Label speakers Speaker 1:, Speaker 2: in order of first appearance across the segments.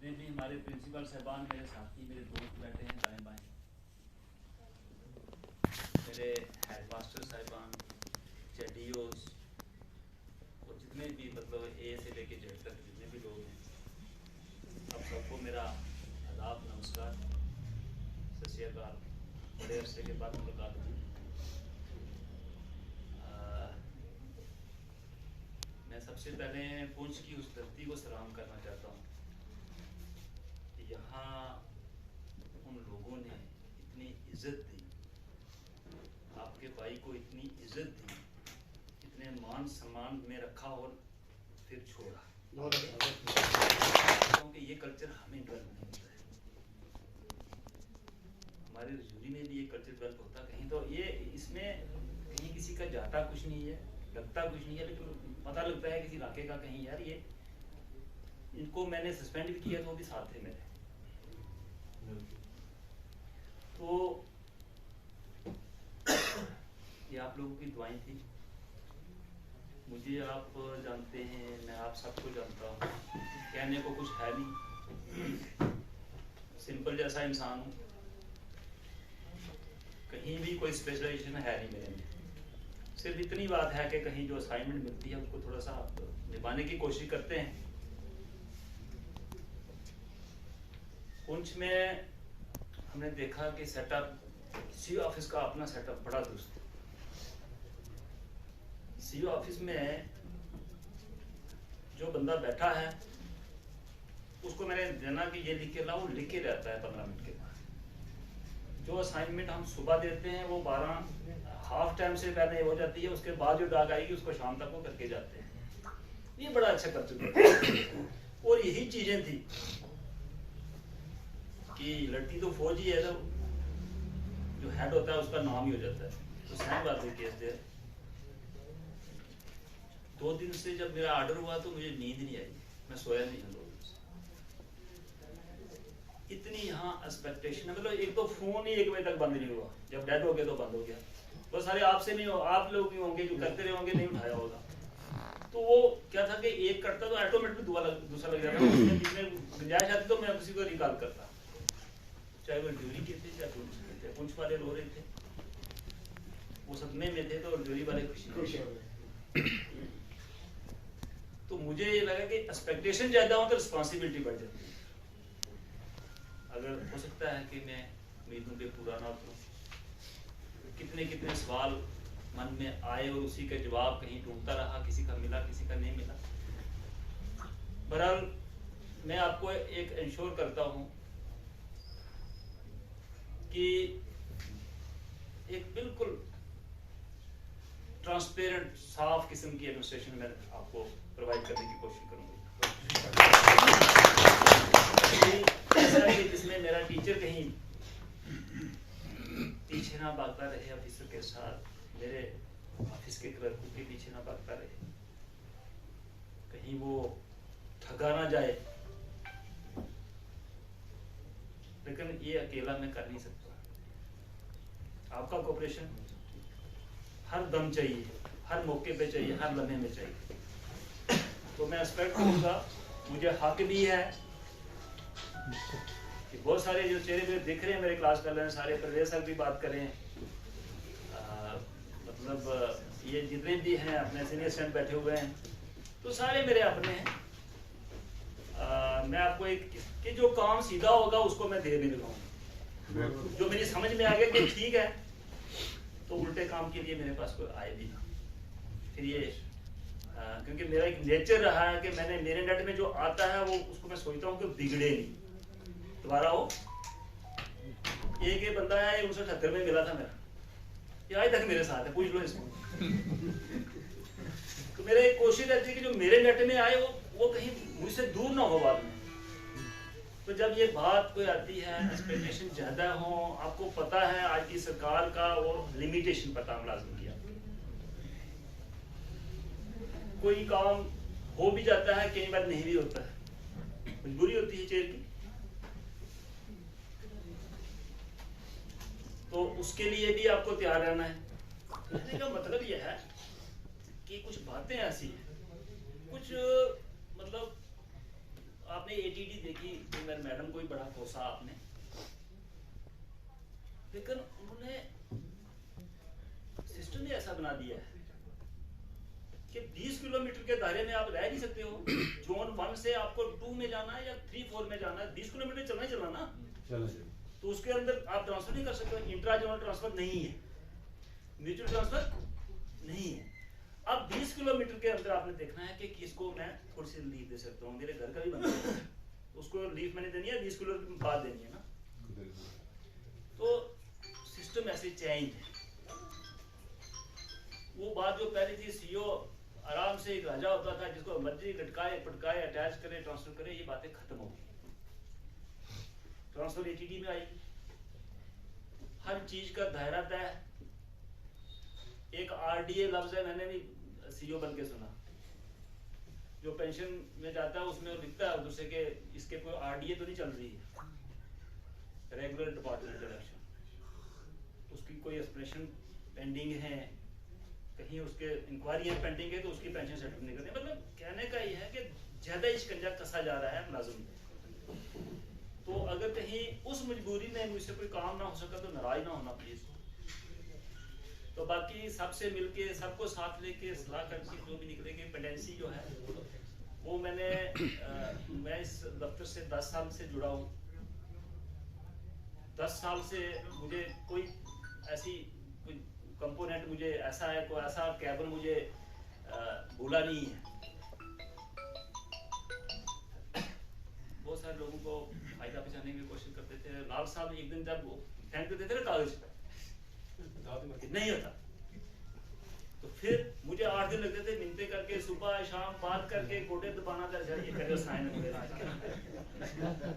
Speaker 1: जितने भी हमारे प्रिंसिपल साहबान, मेरे साथी, मेरे दोस्त बैठे हैं दाएं बाएं, मेरे हेड मास्टर साहिबान, चैडियोस और जितने भी मतलब ए से लेके जेड तक जितने भी लोग हैं, अब सबको मेरा आदाब, नमस्कार, सत श्री अकाल। बड़े अरसे के बाद मुलाकात हुई। मैं सबसे पहले पुंछ की उस धरती को सलाम करना चाहता हूँ कि यहाँ उन लोगों ने इतनी इज्जत दी, आपके भाई को इतनी इज्जत दी, इतने मान सम्मान में रखा और फिर छोड़ा, क्योंकि ये कल्चर हमें डेवलप नहीं होता है। हमारे रजौरी में भी ये कल्चर डेवलप होता कहीं, तो ये इसमें कहीं किसी का जाता कुछ नहीं है, लगता कुछ नहीं है, लेकिन पता लगता है किसी इलाके का कहीं यार ये इनको मैंने सस्पेंड भी किया तो वो भी साथ थे मेरे। तो ये आप लोगों की दुआएं थी। मुझे आप जानते हैं, मैं आप सबको जानता हूँ, कहने को कुछ है नहीं, सिंपल जैसा इंसान हूँ, कहीं भी कोई स्पेशलाइजेशन है नहीं मेरे में। सिर्फ इतनी बात है कि कहीं जो असाइनमेंट मिलती है उसको थोड़ा सा निभाने की कोशिश करते हैं। पुंछ में हमने देखा कि सेटअप, सीओ ऑफिस का अपना सेटअप बड़ा दुरुस्त है। सीओ ऑफिस में जो बंदा बैठा है उसको मैंने देना कि ये लिख के लाओ, वो लिख के रहता है 15 मिनट के बाद। जो असाइनमेंट हम सुबह देते हैं वो 12 हाफ टाइम से पहले हो जाती है, उसके बाद जो डाक आएगी उसको शाम तक वो करके जाते हैं। ये बड़ा अच्छा कर चुके हैं। और यही चीजें थी कि लड़की तो फौज ही है, तो जो हेड होता है उसका नाम ही हो जाता है, तो सही बात है केस दे। 2 दिन से जब मेरा ऑर्डर हुआ तो मुझे नींद नहीं आई, मैं सोया नहीं हूँ 2 दिन से। इतनी यहाँ एक्सपेक्टेशन है, मतलब एक तो फोन ही 1 बजे तक बंद नहीं हुआ, जब डेड हो गया तो बंद हो गया। वो सारे आपसे नहीं हो, आप लोग ही होंगे जो करते रहे होंगे, नहीं उठाया होगा। तो वो क्या था कि एक करता तो ऑटोमेटिक दूसरा लग जाता, उसमें बीच में गुंजाइश आती तो मैं किसी को रिकॉल करता, चाहे वो ड्यूरी के थे चाहे पुंछ के थे। पुंछ वाले रो रहे थे, वो सदमे में थे, तो ड्यूरी वाले खुशी में। तो मुझे ये लगा कि एक्सपेक्टेशन ज्यादा हो तो रिस्पॉन्सिबिलिटी बढ़ जाती है। अगर हो सकता है कि मैं उम्मीदों पे पूरा ना उतरूं, कितने कितने सवाल मन में आए और उसी का जवाब कहीं ढूंढता रहा, किसी का मिला किसी का नहीं मिला। बहरहाल मैं आपको एक इंश्योर करता हूं कि एक बिल्कुल ट्रांसपेरेंट साफ किस्म की एडमिनिस्ट्रेशन में आपको प्रोवाइड करने की कोशिश करूंगा, जिसमें मेरा टीचर कहीं पीछे ना भागता रहे, ऑफिसर के साथ मेरे ऑफिस के क्लर्कों के पीछे ना भागता रहे, कहीं वो ठगा ना जाए। लेकिन ये अकेला मैं कर नहीं सकता। आपका कोऑपरेशन हर दम चाहिए, हर मौके पे चाहिए, हर लम्हे में चाहिए। तो मैं एक्सपेक्ट करूंगा, मुझे हक भी है कि बहुत सारे जो चेहरे मेरे दिख रहे हैं मेरे क्लास कर रहे हैं, सारे प्रवेश सर भी बात करें, मतलब ये जितने भी हैं अपने सीनियर स्टूडेंट बैठे हुए हैं, तो सारे मेरे अपने हैं। मैं आपको एक कि जो काम सीधा होगा उसको मैं दे भी लगाऊंगा, जो मेरी समझ में आ गया कि ठीक है, तो उल्टे काम के लिए मेरे पास कोई आए भी ना। फिर ये क्योंकि मेरा एक नेचर रहा है कि मैंने मेरे नेट में जो आता है वो उसको मैं सोचता हूँ कि बिगड़े नहीं, दोबारा हो। एक बंदा है 1978 में मिला था मेरा, ये आज तक मेरे साथ है, पूछ लो इसको। तो मेरा एक कोशिश रहती है कि जो मेरे नेट में आए वो कहीं मुझसे दूर ना हो बाद में। तो जब ये बात कोई आती है, एक्सपेक्टेशन ज्यादा हो, आपको पता है आज की सरकार का और लिमिटेशन पता मुलाजिम किया, कोई काम हो भी जाता है, कई बार नहीं भी होता है, मजबूरी होती है चेयर की। तो उसके लिए भी आपको तैयार रहना है। कहने का मतलब यह है कि कुछ बातें ऐसी हैं, कुछ मतलब आपने एटीडी देखी तो मेरे मैडम को ही बड़ा कोसा आपने, लेकिन उन्होंने सिस्टम ही ऐसा बना दिया है कि 20 किलोमीटर के दायरे में आप रह नहीं सकते हो। जोन 1 से आपको 2 में जाना है या 3-4 में जाना है, 20 किलोमीटर चलना ही चलना ना, तो उसके अंदर आप ट्रांसफर नहीं कर सकते। इंट्रा जोनल ट्रांसफर नहीं है, म्यूचुअल ट्रांसफर नहीं है। अब 20 किलोमीटर के अंदर आपने देखना है कि किसको मैं थोड़ी सी लीव दे सकता हूँ, मेरे घर का भी बनता है, उसको लीव मैंने देनी है 20 किलोमीटर बाद देनी है ना। तो सिस्टम ऐसे चेंज है। वो बात जो पहले थी सीओ आराम से एक राजा होता था जिसको मर्जी लटकाए पटकाए अटैच करे ट्रांसफर करे, ये बातें खत्म हो गई। ट्रांसफर एटीडी में आएगी, हर चीज का दायरा तय। एक आरडीए लफ्ज है, मैंने भी सीओ बन के सुना, जो पेंशन में जाता है उसमें वो लिखता है उधर से कि इसके कोई आरडीए तो नहीं चल रही है, रेगुलर डिपार्टमेंट इलेक्शन, उसकी कोई एक्सप्रेशन पेंडिंग है, कहीं उसके इंक्वायरी पेंडिंग है तो उसकी पेंशन सेटल नहीं करते। मतलब कहने का ये है कि ज्यादा शिकंजा कसा जा रहा है मुलाजिम में। तो अगर कहीं उस मजबूरी में मुझसे कोई काम ना हो सका तो नाराज ना होना प्लीज। तो बाकी सबसे मिलके सबको साथ लेके सलाह करके जो भी निकलेंगे, पेंडेंसी जो है वो मैं इस दफ्तर से 10 साल से जुड़ा हूँ। 10 साल से मुझे कोई ऐसी कोई कंपोनेंट मुझे ऐसा है, कोई ऐसा कैबन मुझे भूला नहीं है। बहुत सारे लोगों को फायदा पहुंचाने की कोशिश करते थे। लाल साहब एक दिन जब फेंक देते थे ना कागज, नहीं होता तो फिर मुझे 8 दिन लगते थे मिन्नतें करके, सुबह शाम बात करके, गोटे दबाना था, ये करो साइन वगैरह।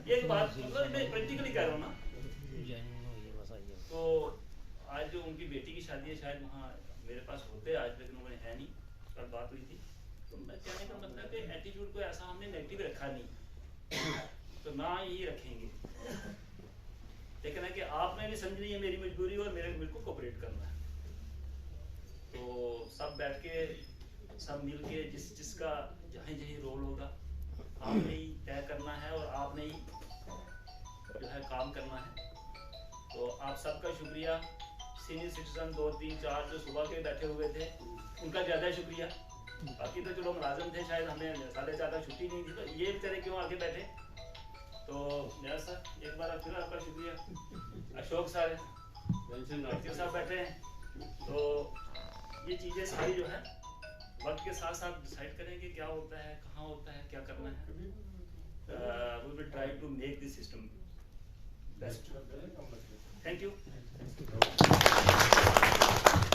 Speaker 1: ये बात मतलब मैं प्रैक्टिकली कह रहा हूँ ना। तो आज जो उनकी बेटी की शादी है, शायद वहाँ मेरे पास होते आज, लेकिन उन्होंने है नहीं, कल बात हुई थी। तो मैं कहने का मतलब कि एटीट्यूड को ऐसा हमने नेगेटिव रखा नहीं, तो ना ही रखेंगे। लेकिन है कि आपने भी समझनी है मेरी मजबूरी और मेरे को कोऑपरेट करना है। तो सब बैठ के सब मिल के जिसका जहाँ रोल होगा आपने ही तय करना है और आपने ही जो है काम करना है। तो आप सबका शुक्रिया। सीनियर सिटीजन 2, 3, 4 जो सुबह के बैठे हुए थे उनका ज़्यादा शुक्रिया। बाकी तो चलो मुलाजिम थे, शायद हमें 4:30 तक छुट्टी नहीं थी, तो ये बेचारे क्यों आगे बैठे। तो मेरा सर एक बार फिर आपका शुक्रिया। अशोक सर साहब बैठे हैं। तो ये चीज़ें सारी जो है वक्त के साथ साथ डिसाइड करेंगे क्या होता है, कहाँ होता है, क्या करना है। We will try to make this system best. Thank you.